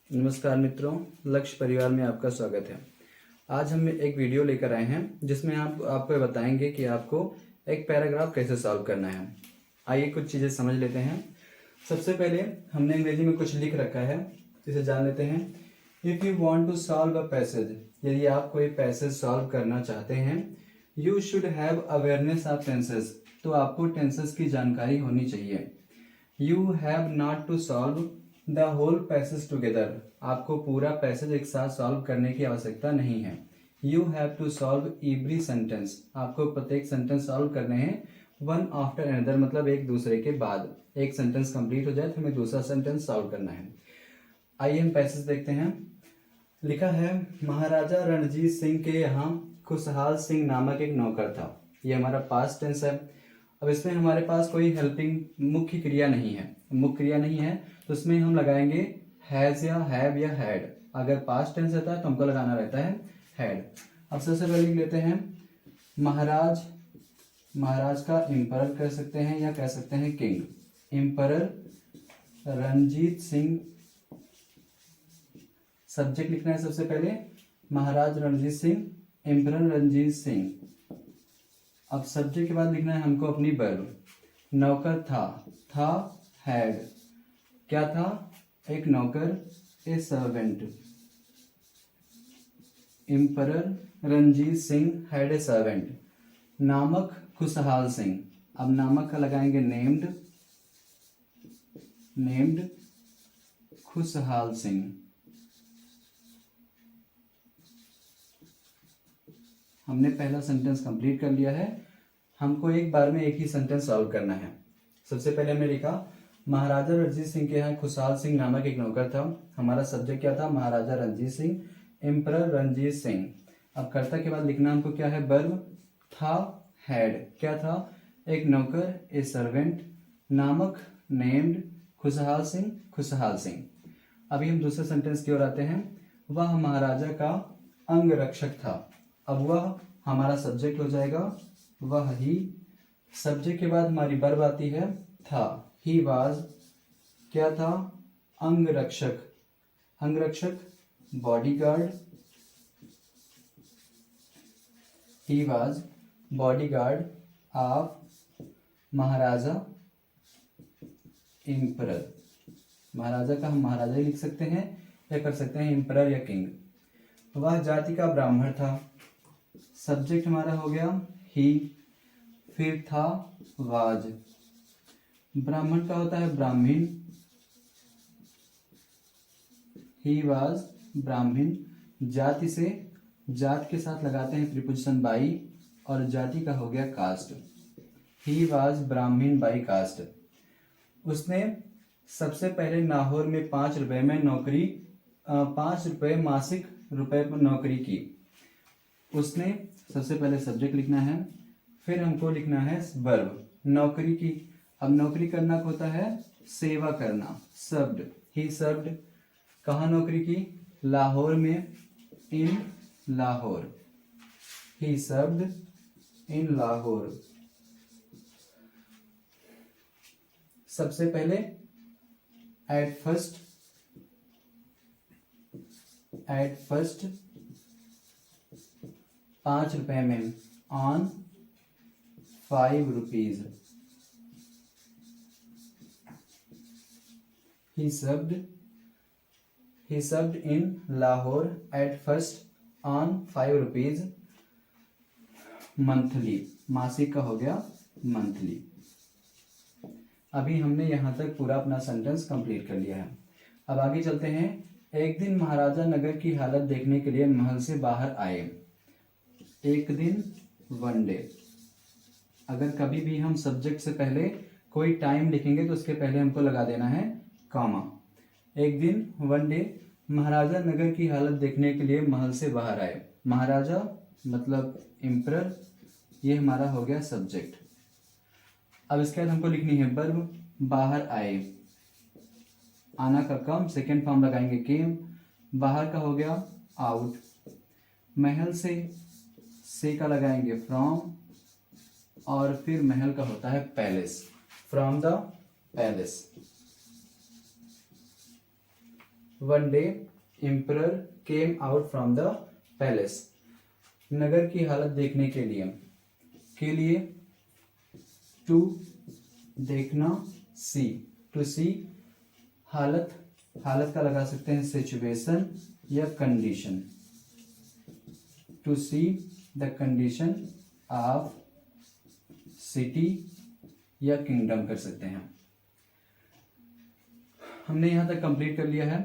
नमस्कार मित्रों, लक्ष्य परिवार में आपका स्वागत है। आज हम एक वीडियो लेकर आए हैं जिसमें आपको बताएंगे कि आपको एक पैराग्राफ कैसे सॉल्व करना है। आइए कुछ चीज़ें समझ लेते हैं। सबसे पहले हमने अंग्रेजी में कुछ लिख रखा है, इसे जान लेते हैं। If you want to solve a passage, यदि आप कोई पैसेज सॉल्व करना चाहते हैं, you should have awareness of tenses, तो आपको टेंसेस की जानकारी होनी चाहिए। You have not to solve the whole passage together, आपको पूरा पैसेज एक साथ सॉल्व करने की आवश्यकता नहीं है। You have to solve every sentence, आपको प्रत्येक सेंटेंस सॉल्व करने हैं वन आफ्टर अनदर, मतलब एक दूसरे के बाद। एक सेंटेंस कंप्लीट हो जाए तो हमें दूसरा सेंटेंस सॉल्व करना है। आइए हम पैसेज देखते हैं। लिखा है, महाराजा रणजीत सिंह के यहाँ खुशहाल सिंह नामक एक नौकर था। ये हमारा पास्ट टेंस है। अब इसमें हमारे पास कोई हेल्पिंग मुख्य क्रिया नहीं है, तो इसमें हम लगाएंगे हैज या हैव या हैड। अगर पास्ट टेंस रहता है तो हमको लगाना रहता है हैड। अब सबसे पहले लिख लेते हैं महाराज। महाराज का एम्परर कह सकते हैं या कह सकते हैं king. Emperor Ranjit Singh, subject लिखना है सबसे पहले महाराज रणजीत सिंह, एम्परर रणजीत सिंह। अब सब्जेक्ट के बाद लिखना है हमको अपनी वर्ब। नौकर था हैड, क्या था, एक नौकर, ए servant. Emperor Ranjit Singh had a servant. नामक खुशहाल सिंह, अब नामक का लगाएंगे नेम्ड खुशहाल सिंह। हमने पहला सेंटेंस कंप्लीट कर लिया है। हमको एक बार में एक ही सेंटेंस सॉल्व करना है। सबसे पहले हमने लिखा महाराजा रणजीत सिंह के यहाँ खुशहाल सिंह नामक एक नौकर था। हमारा सब्जेक्ट क्या था, महाराजा रणजीत सिंह, एम्परर रणजीत सिंह। अब कर्ता के बाद लिखना हमको क्या है, वर्ब। था हैड, क्या था, एक नौकर, ए सर्वेंट। नामक नेम्ड, खुशहाल सिंह। अभी हम दूसरे सेंटेंस की ओर आते हैं। वह महाराजा का अंगरक्षक था। अब वह हमारा सब्जेक्ट हो जाएगा, वह ही। सब्जेक्ट के बाद हमारी वर्ब आती है था। ही वाज, क्या था, अंगरक्षक bodyguard. He was bodyguard of maharaja emperor. महाराजा का हम महाराजा ही लिख सकते हैं या कर सकते हैं एम्परर या किंग। वह जाति का ब्राह्मण था। सब्जेक्ट हमारा हो गया ही, फिर था वाज। ब्राह्मण का होता है ब्राह्मीण। ही वाज ब्राह्मीण। जाति से, जात के साथ लगाते हैं प्रीपोजिशन बाई, और जाति का हो गया caste. He was Brahmin by caste. उसने सबसे पहले लाहौर में 5 रुपए में नौकरी, 5 रुपए मासिक रुपए पर नौकरी की। उसने सबसे पहले सब्जेक्ट लिखना है, फिर हमको लिखना है वर्ब, नौकरी की। अब नौकरी करना होता है सेवा करना, सर्व्ड। ही सर्व्ड, कहाँ नौकरी की, लाहौर में, in Lahore. He served in Lahore. सबसे पहले एट फर्स्ट 5 रुपए में, on 5 rupees. He served in Lahore at first on 5 rupees monthly। मासिक का हो गया मंथली। अभी हमने यहाँ तक पूरा अपना सेंटेंस कंप्लीट कर लिया है। अब आगे चलते हैं। एक दिन महाराजा नगर की हालत देखने के लिए महल से बाहर आए। एक दिन, वन डे। अगर कभी भी हम सब्जेक्ट से पहले कोई टाइम लिखेंगे तो उसके पहले हमको लगा देना है कॉमा। एक दिन, वन डे, महाराजा नगर की हालत देखने के लिए महल से बाहर आए। महाराजा मतलब एम्परर, ये हमारा हो गया सब्जेक्ट। अब इसके बाद हमको लिखनी है वर्ब, बाहर आए। आना का कम, सेकेंड फॉर्म लगाएंगे केम। बाहर का हो गया आउट। महल से का लगाएंगे फ्रॉम, और फिर महल का होता है palace, from the palace. One day emperor came out from the palace. नगर की हालत देखने के लिए टू देखना, सी, टू सी हालत, हालत का लगा सकते हैं सिचुएशन या condition, to see the condition of city या किंगडम कर सकते हैं। हमने यहां तक कंप्लीट कर लिया है।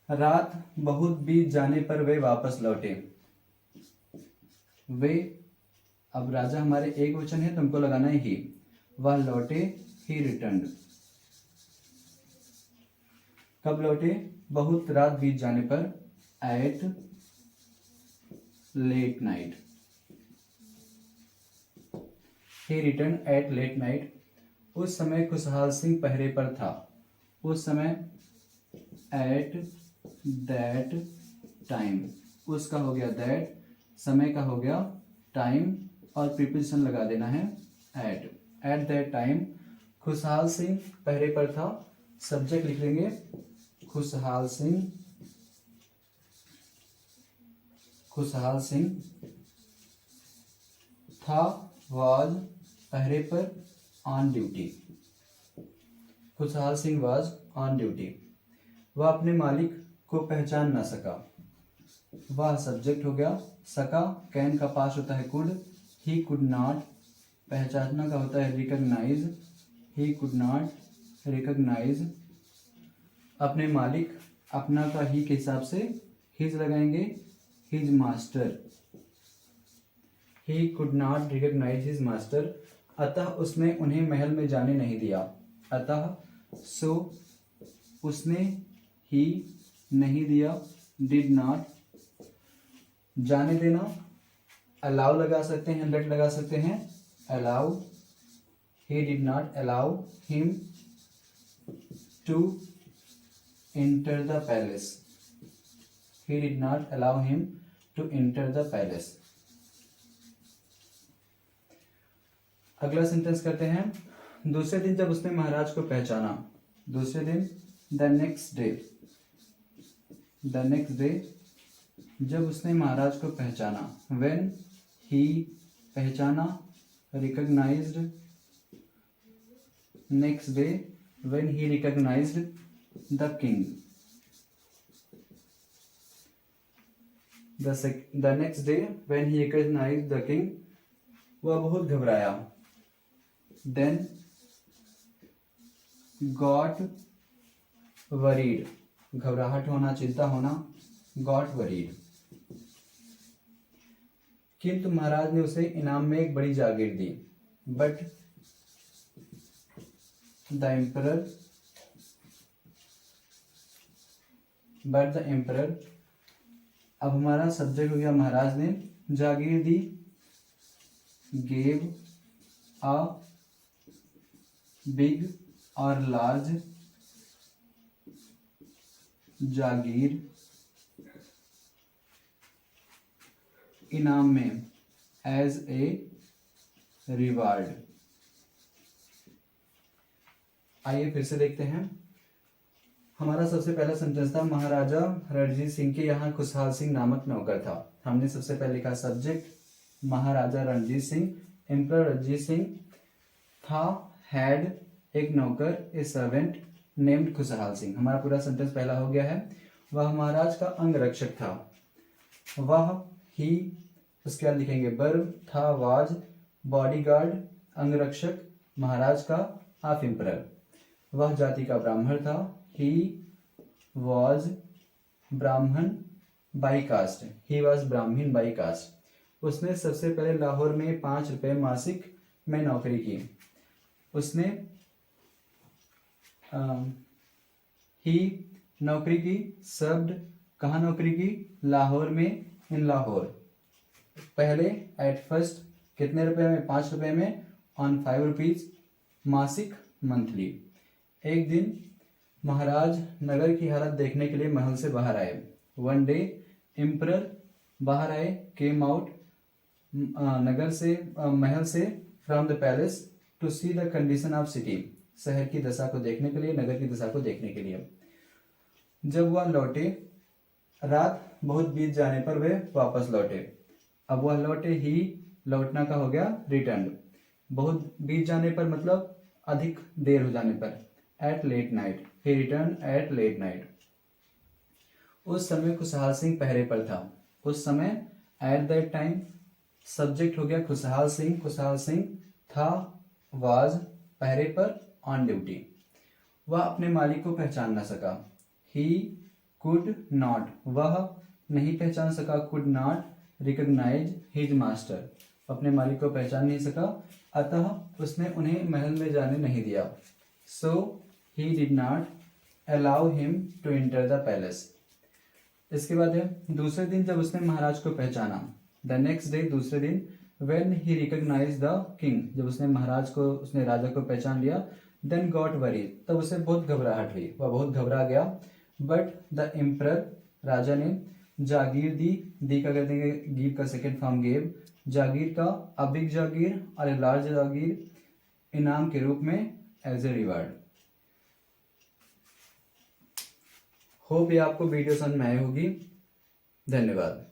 रात बहुत बीत जाने पर वे वापस लौटे। वे, अब राजा हमारे एक वचन है, तुमको लगाना है ही। वह लौटे, ही रिटर्न्ड। कब लौटे? बहुत रात बीत जाने पर, एट लेट नाइट। ही रिटर्न एट लेट नाइट। उस समय खुशहाल सिंह पहरे पर था। उस समय, एट दैट टाइम। उसका हो गया दैट, समय का हो गया टाइम, और प्रीपोजिशन लगा देना है एट। एट दैट टाइम खुशहाल सिंह पहरे पर था। सब्जेक्ट लिख लेंगे खुशहाल सिंह, खुशहाल सिंह था, वाज पहरे पर, ऑन ड्यूटी। खुशहाल सिंह वाज ऑन ड्यूटी। वह अपने मालिक को पहचान ना सका। वह सब्जेक्ट हो गया, सका कैन का पास होता है कुड। ही कुड नॉट, पहचानना का होता है recognise. He could not recognise अपने मालिक, अपना का ही के हिसाब से हिज लगाएंगे, his master. He could not recognise his master. अतः उसने उन्हें महल में जाने नहीं दिया। अतः, सो, उसने ही नहीं दिया, डिड नॉट जाने देना, अलाउ लगा सकते हैं, लेट लगा सकते हैं, allow. He did not allow him to enter the palace. He did not allow him to enter the palace. अगला सेंटेंस करते हैं। दूसरे दिन जब उसने महाराज को पहचाना। दूसरे दिन, the next day. The next day जब उसने महाराज को पहचाना। व्हेन ही पहचाना, recognised. Next day when he recognised the king. The next day when he recognised the king, वह बहुत घबराया। देन गॉट वरीड, घबराहट होना, चिंता होना, गॉट वरीड। किंतु महाराज ने उसे इनाम में एक बड़ी जागीर दी। बट द एम्परर, अब हमारा सब्जेक्ट हो गया महाराज ने, जागीर दी, गेव अ बिग और लार्ज जागीर, इनाम में, एज ए रिवार्ड। आइए फिर से देखते हैं। हमारा सबसे पहला सेंटेंस था, महाराजा रणजीत सिंह के यहाँ खुशहाल सिंह नामक नौकर था। हमने सबसे पहले लिखा सब्जेक्ट महाराजा रणजीत सिंह, एम्परर रणजीत सिंह था, हैड एक नौकर, ए सर्वेंट नेम्ड खुशहाल सिंह। हमारा पूरा सेंटेंस पहला हो गया है। वह महाराज का अंगरक्षक था। वह, ही, उसके बाद लिखेंगे वर्ब, था, वाज, बॉडीगार्ड, अंगरक्षक, महाराज का, ऑफ एम्परर। वह जाति का ब्राह्मण था। ही वॉज ब्राह्मण बाई कास्ट। ही वॉज ब्राह्मण बाई कास्ट। उसने सबसे पहले लाहौर में 5 रुपए मासिक में नौकरी की। उसने ही नौकरी की, सर्व्ड कहाँ नौकरी की, लाहौर में, इन लाहौर। पहले एट फर्स्ट कितने रुपए में, 5 रुपए में, ऑन 5 रुपीज, मासिक, मंथली। एक दिन महाराज नगर की हालत देखने के लिए महल से बाहर आए। वन डे एम्परर बाहर आए, केम आउट नगर से, महल से, from the palace, to see the condition of city, शहर की दशा को देखने के लिए, नगर की दशा को देखने के लिए। जब वह लौटे, रात बहुत बीत जाने पर वे वापस लौटे। अब वह लौटे, ही लौटना का हो गया रिटर्न। बहुत बीत जाने पर मतलब अधिक देर हो जाने पर, एट लेट नाइट, ही रिटर्न एट लेट नाइट। उस समय खुशहाल सिंह पहरे पर था। उस समय, एट दैट टाइम, सब्जेक्ट हो गया खुशहाल सिंह। खुशहाल सिंह था, वाज, पहरे पर, ऑन ड्यूटी। वह अपने मालिक को पहचान न सका। ही कुड नॉट, वह नहीं पहचान सका, could not recognise his master, अपने मालिक को पहचान नहीं सका, अतः उसने उन्हें महल में जाने नहीं दिया। So he did not allow him to enter the palace. इसके बाद है दूसरे दिन जब उसने महाराज को पहचाना। द नेक्स्ट डे, दूसरे दिन, when he recognize the king, जब उसने महाराज को, उसने राजा को पहचान लिया। देन गॉट वरी, तब उसे बहुत घबराहट हुई, वह बहुत घबरा गया। बट द एम्परर, राजा ने, जागीर दी का कहते हैं गिव का सेकेंड फॉर्म गेव, जागीर का, अ बिग जागीर और ए लार्ज जागीर, इनाम के रूप में, एज ए रिवार्ड। होप ये आपको वीडियो समझ में आई होगी। धन्यवाद।